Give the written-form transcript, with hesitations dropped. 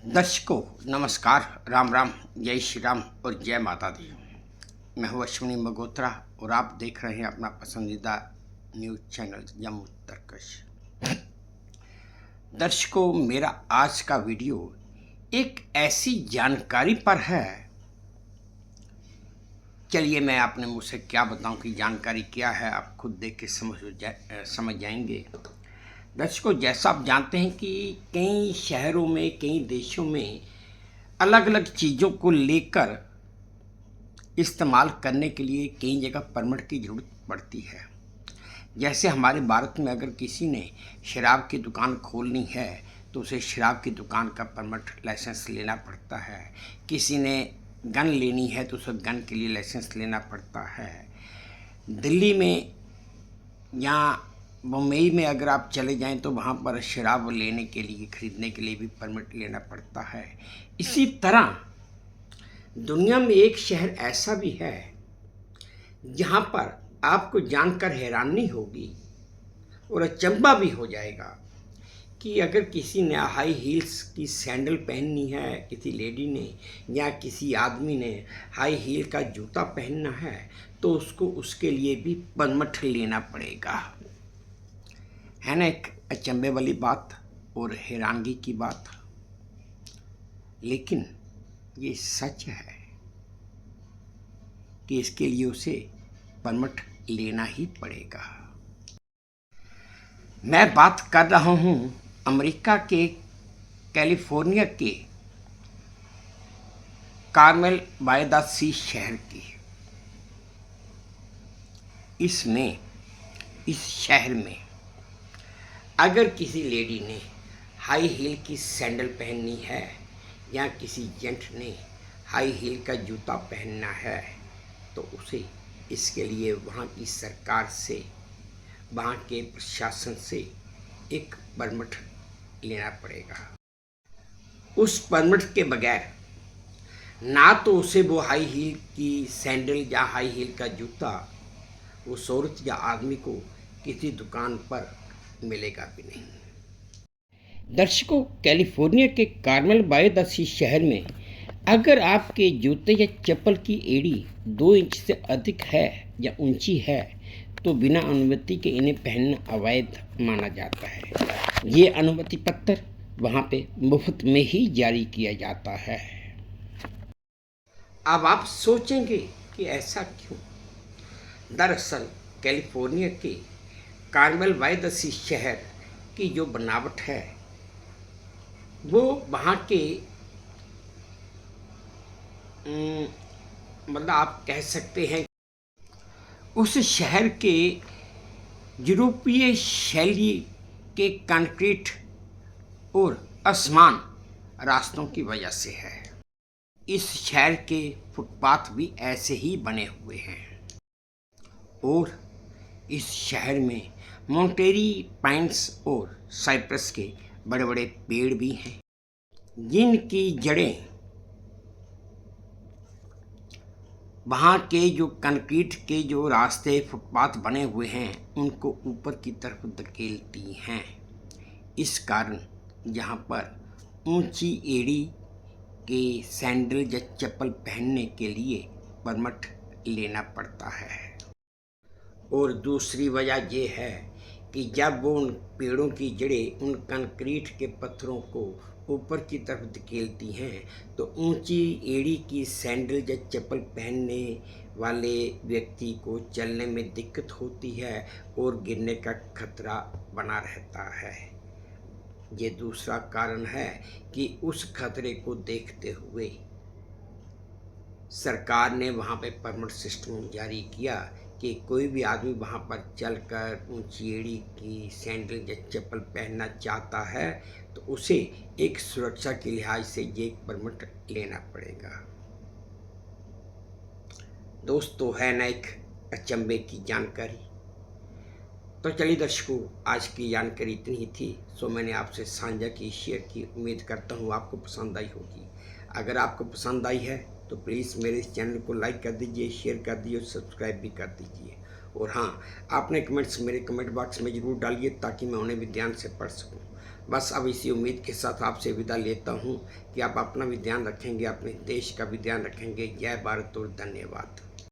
दर्शकों नमस्कार, राम राम, जय श्री राम और जय माता दी। मैं हूँ अश्विनी मगोत्रा और आप देख रहे हैं अपना पसंदीदा न्यूज़ चैनल जम्मू तर्कश। दर्शकों, मेरा आज का वीडियो एक ऐसी जानकारी पर है। चलिए मैं अपने मुँह से क्या बताऊं कि जानकारी क्या है, आप खुद देख के समझ जाएंगे। दर्शकों, जैसा आप जानते हैं कि कई शहरों में, कई देशों में अलग अलग चीज़ों को लेकर इस्तेमाल करने के लिए कई जगह परमिट की ज़रूरत पड़ती है। जैसे हमारे भारत में अगर किसी ने शराब की दुकान खोलनी है तो उसे शराब की दुकान का परमिट, लाइसेंस लेना पड़ता है। किसी ने गन लेनी है तो उसे गन के लिए लाइसेंस लेना पड़ता है। दिल्ली में या मुंबई में अगर आप चले जाएं तो वहाँ पर शराब लेने के लिए, ख़रीदने के लिए भी परमिट लेना पड़ता है। इसी तरह दुनिया में एक शहर ऐसा भी है जहाँ पर आपको जानकर हैरानी होगी और अचंभा भी हो जाएगा कि अगर किसी ने हाई हील्स की सैंडल पहननी है, किसी लेडी ने या किसी आदमी ने हाई हील का जूता पहनना है तो उसको उसके लिए भी परमिट लेना पड़ेगा। है ना, एक अचंभे वाली बात और हैरानगी की बात, लेकिन ये सच है कि इसके लिए उसे परमिट लेना ही पड़ेगा। मैं बात कर रहा हूँ अमेरिका के कैलिफोर्निया के कार्मेल बाय द सी शहर की। इस शहर में अगर किसी लेडी ने हाई हील की सैंडल पहननी है या किसी जेंट ने हाई हील का जूता पहनना है तो उसे इसके लिए वहाँ की सरकार से, वहाँ के प्रशासन से एक परमिट लेना पड़ेगा। उस परमिट के बगैर ना तो उसे वो हाई हील की सैंडल या हाई हील का जूता उस औरत या आदमी को किसी दुकान पर मिलेगा भी नहीं। दर्शकों, कैलिफोर्निया के कार्मेल बाय द सी शहर में अगर आपके जूते या चप्पल की एड़ी 2 इंच से अधिक है या ऊंची है तो बिना अनुमति के इन्हें पहनना अवैध माना जाता है। ये अनुमति पत्र वहाँ पे मुफ्त में ही जारी किया जाता है। अब आप सोचेंगे कि ऐसा क्यों? दरअसल कैलिफोर्निया के कार्मेल बाय द सी शहर की जो बनावट है वो वहाँ के मतलब आप कह सकते हैं उस शहर के यूरोपीय शैली के कंक्रीट और असमान रास्तों की वजह से है। इस शहर के फुटपाथ भी ऐसे ही बने हुए हैं और इस शहर में मोंटेरी पाइन्स और साइप्रस के बड़े बड़े पेड़ भी हैं जिनकी जड़ें वहाँ के जो कंक्रीट के जो रास्ते, फुटपाथ बने हुए हैं उनको ऊपर की तरफ धकेलती हैं। इस कारण यहाँ पर ऊंची एड़ी के सैंडल या चप्पल पहनने के लिए परमिट लेना पड़ता है। और दूसरी वजह ये है कि जब वो उन पेड़ों की जड़ें उन कंक्रीट के पत्थरों को ऊपर की तरफ धकेलती हैं तो ऊंची एड़ी की सैंडल या चप्पल पहनने वाले व्यक्ति को चलने में दिक्कत होती है और गिरने का खतरा बना रहता है। ये दूसरा कारण है कि उस खतरे को देखते हुए सरकार ने वहाँ पे परमिट सिस्टम जारी किया कि कोई भी आदमी वहाँ पर चलकर ऊंची एड़ी की सैंडल या चप्पल पहनना चाहता है तो उसे एक सुरक्षा के लिहाज से ये परमिट लेना पड़ेगा। दोस्तों, है ना एक अचंभे की जानकारी। तो चलिए दर्शकों, आज की जानकारी इतनी ही थी, सो मैंने आपसे साझा की, शेयर की। उम्मीद करता हूँ आपको पसंद आई होगी। अगर आपको पसंद आई है तो प्लीज़ मेरे इस चैनल को लाइक कर दीजिए, शेयर कर दीजिए और सब्सक्राइब भी कर दीजिए। और हाँ, आपने कमेंट्स मेरे कमेंट बॉक्स में ज़रूर डालिए ताकि मैं उन्हें भी ध्यान से पढ़ सकूँ। बस अब इसी उम्मीद के साथ आपसे विदा लेता हूँ कि आप अपना भी ध्यान रखेंगे, अपने देश का भी ध्यान रखेंगे। जय भारत और धन्यवाद।